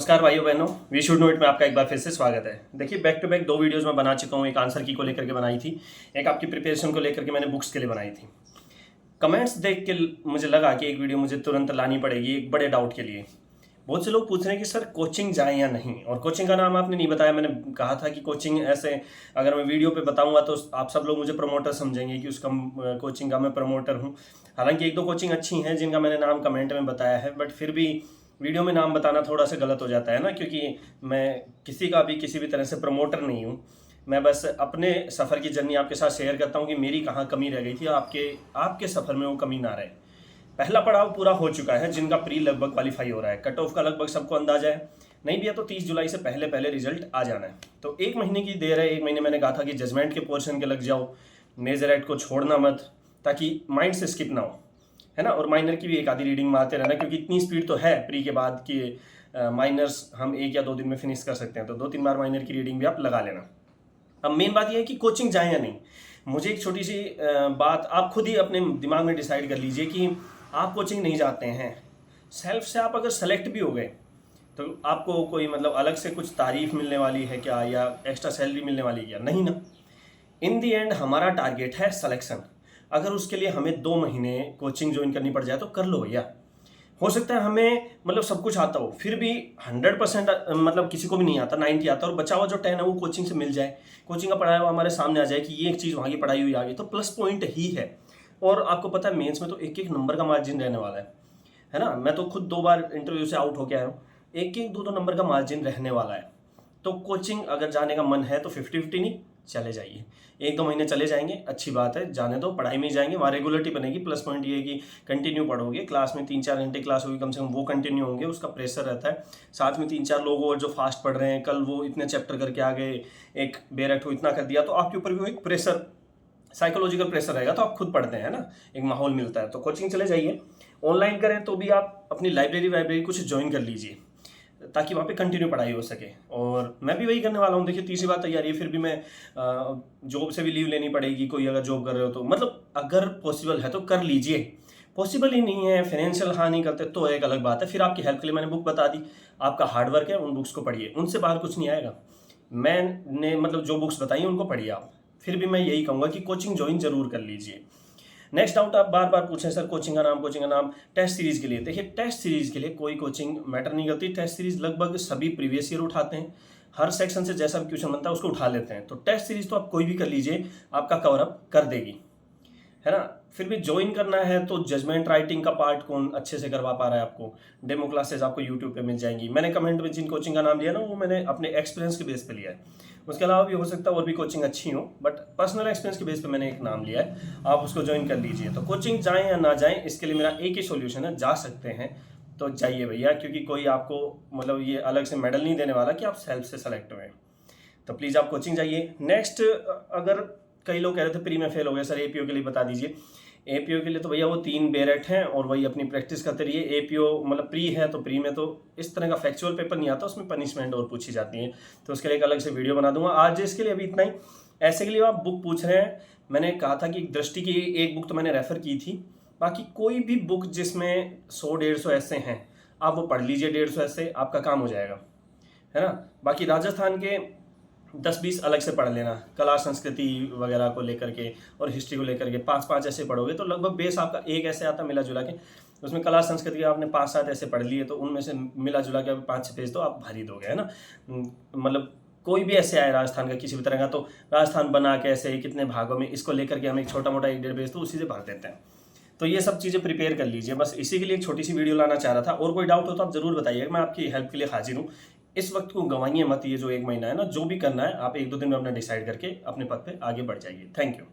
नमस्कार भाइयों बहनों, वी शुड नो इट में आपका एक बार फिर से स्वागत है। देखिए, बैक टू बैक 2 वीडियोस में बना चुका हूँ। एक आंसर की को लेकर के बनाई थी, एक आपकी प्रिपरेशन को लेकर के मैंने बुक्स के लिए बनाई थी। कमेंट्स देख के मुझे लगा कि एक वीडियो मुझे तुरंत लानी पड़ेगी एक बड़े डाउट के लिए। बहुत से लोग पूछ रहे हैं कि सर कोचिंग जाएं या नहीं, और कोचिंग का नाम आपने नहीं बताया। मैंने कहा था कि कोचिंग ऐसे अगर मैं वीडियो पे बताऊंगा तो आप सब लोग मुझे प्रमोटर समझेंगे कि उसका कोचिंग का मैं प्रमोटर हूँ। हालांकि 1-2 कोचिंग अच्छी हैं जिनका मैंने नाम कमेंट में बताया है, बट फिर भी वीडियो में नाम बताना थोड़ा सा गलत हो जाता है ना, क्योंकि मैं किसी का भी किसी भी तरह से प्रमोटर नहीं हूँ। मैं बस अपने सफ़र की जर्नी आपके साथ शेयर करता हूँ कि मेरी कहाँ कमी रह गई थी, आपके सफ़र में वो कमी ना रहे। पहला पड़ाव पूरा हो चुका है, जिनका प्री लगभग क्वालिफाई हो रहा है। कट ऑफ का लगभग सबको अंदाजा है, नहीं भी है तो 30 जुलाई से पहले पहले रिजल्ट आ जाना है। तो 1 महीने की देर है। 1 महीने मैंने कहा था कि जजमेंट के पोर्शन के लग जाओ, मेजर एड को छोड़ना मत, ताकि माइंड से स्किप ना हो, है ना। और माइनर की भी एक आधी रीडिंग मारते रहना, क्योंकि इतनी स्पीड तो है प्री के बाद कि माइनर्स हम 1 या 2 दिन में फिनिश कर सकते हैं। तो 2-3 बार माइनर की रीडिंग भी आप लगा लेना। अब मेन बात यह है कि कोचिंग जाए या नहीं। मुझे एक छोटी सी बात आप खुद ही अपने दिमाग में डिसाइड कर लीजिए कि आप कोचिंग नहीं जाते हैं, सेल्फ से आप अगर सेलेक्ट भी हो गए तो आपको कोई मतलब अलग से कुछ तारीफ मिलने वाली है क्या, या एक्स्ट्रा सैलरी मिलने वाली है क्या? नहीं ना। इन दी एंड हमारा टारगेट है सिलेक्शन। अगर उसके लिए हमें 2 महीने कोचिंग ज्वाइन करनी पड़ जाए तो कर लो भैया। हो सकता है हमें मतलब सब कुछ आता हो, फिर भी 100% मतलब किसी को भी नहीं आता, 90 आता, और बचा हुआ जो 10 है वो कोचिंग से मिल जाए, कोचिंग का पढ़ाया हुआ हमारे सामने आ जाए कि ये एक चीज़ वहाँ की पढ़ाई हुई आ गई, तो प्लस पॉइंट ही है। और आपको पता है मेंस में तो 1-1 नंबर का मार्जिन रहने वाला है ना। मैं तो खुद 2 बार इंटरव्यू से आउट होके आया हूँ। 1-1 2-2 नंबर का मार्जिन रहने वाला है। तो कोचिंग अगर जाने का मन है तो 50-50 नहीं, चले जाइए। 1-2 महीने चले जाएंगे, अच्छी बात है, जाने दो, पढ़ाई में ही जाएंगे, वहाँ रेगुलरिटी बनेगी। प्लस पॉइंट ये है कि कंटिन्यू पढ़ोगे, क्लास में 3-4 घंटे क्लास होगी कम से कम, वो कंटिन्यू होंगे, उसका प्रेशर रहता है। साथ में 3-4 लोग और जो फास्ट पढ़ रहे हैं, कल वो इतने चैप्टर करके आ गए, एक बेरट हो इतना कर दिया, तो आपके ऊपर भी एक प्रेशर, साइकोलॉजिकल प्रेशर रहेगा, तो आप खुद पढ़ते हैं ना, एक माहौल मिलता है। तो कोचिंग चले जाइए। ऑनलाइन करें तो भी आप अपनी लाइब्रेरी कुछ ज्वाइन कर लीजिए, ताकि वहाँ पे कंटिन्यू पढ़ाई हो सके। और मैं भी वही करने वाला हूँ। देखिए, तीसरी बात तैयारी है, फिर भी मैं जॉब से भी लीव लेनी पड़ेगी, कोई अगर जॉब कर रहे हो तो, मतलब अगर पॉसिबल है तो कर लीजिए। पॉसिबल ही नहीं है, फाइनेंशियल हाँ नहीं करते तो एक अलग बात है। फिर आपकी हेल्प के लिए मैंने बुक बता दी, आपका हार्डवर्क है, उन बुक्स को पढ़िए, उनसे बाहर कुछ नहीं आएगा। मैंने मतलब जो बुक्स बताई उनको पढ़िए आप। फिर भी मैं यही कहूँगा कि कोचिंग ज्वाइन जरूर कर लीजिए। नेक्स्ट डाउट आप बार बार पूछें, सर कोचिंग का नाम टेस्ट सीरीज के लिए। देखिए, टेस्ट सीरीज के लिए कोई कोचिंग मैटर नहीं करती। टेस्ट सीरीज लगभग सभी प्रीवियस ईयर उठाते हैं, हर सेक्शन से जैसा भी क्वेश्चन बनता है उसको उठा लेते हैं। तो टेस्ट सीरीज तो आप कोई भी कर लीजिए, आपका कवर अप कर देगी, है ना। फिर भी ज्वाइन करना है तो जजमेंट राइटिंग का पार्ट कौन अच्छे से करवा पा रहा है आपको, डेमो क्लासेस आपको यूट्यूब पे मिल जाएंगी। मैंने कमेंट में जिन कोचिंग का नाम लिया ना, वो मैंने अपने एक्सपीरियंस के बेस पे लिया है। उसके अलावा भी हो सकता है और भी कोचिंग अच्छी हो, बट पर्सनल एक्सपीरियंस के बेस पे मैंने एक नाम लिया है, आप उसको ज्वाइन कर लीजिए। तो कोचिंग जाएं या ना जाएं, इसके लिए मेरा एक ही सोल्यूशन है, जा सकते हैं तो जाइए भैया, क्योंकि कोई आपको मतलब ये अलग से मेडल नहीं देने वाला कि आप सेल्फ से सेलेक्ट हुए। तो प्लीज़ आप कोचिंग जाइए। नेक्स्ट, अगर कई लोग कह रहे थे प्री में फेल हो गए सर, एपीओ के लिए बता दीजिए। एपीओ के लिए तो भैया वो 3 बेरेट हैं और वही अपनी प्रैक्टिस करते रहिए। एपीओ मतलब प्री है तो प्री में तो इस तरह का फैक्चुअल पेपर नहीं आता, उसमें पनिशमेंट और पूछी जाती है, तो उसके लिए एक अलग से वीडियो बना दूंगा। आज इसके लिए अभी इतना ही। ऐसे के लिए आप बुक पूछ रहे हैं, मैंने कहा था कि दृष्टि की एक बुक तो मैंने रेफर की थी, बाकी कोई भी बुक जिसमें 100-150 ऐसे हैं आप वो पढ़ लीजिए। 150 ऐसे आपका काम हो जाएगा, है ना। बाकी राजस्थान के 10-20 अलग से पढ़ लेना, कला संस्कृति वगैरह को लेकर के और हिस्ट्री को लेकर के 5-5 ऐसे पढ़ोगे तो लगभग बेस आपका एक ऐसे आता मिला जुला के। उसमें कला संस्कृति आपने 5-7 ऐसे पढ़ लिए, तो उनमें से मिला जुला के 5-6 पेज तो आप भर ही दोगे, है ना। मतलब कोई भी ऐसे आए राजस्थान का किसी भी तरह का, तो राजस्थान बना कैसे, कितने भागों में, इसको लेकर के हम एक छोटा मोटा 1-1.5 पेज तो उसी से भर देते हैं। तो ये सब चीज़ें प्रिपेयर कर लीजिए। बस इसी के लिए एक छोटी सी वीडियो लाना चाह रहा था। और कोई डाउट हो तो आप ज़रूर बताइएगा, मैं आपकी हेल्प के लिए हाजिर हूँ। इस वक्त को गंवाइए मत, ये जो 1 महीना है ना, जो भी करना है आप 1-2 दिन में अपना डिसाइड करके अपने पद पे आगे बढ़ जाइए। Thank you.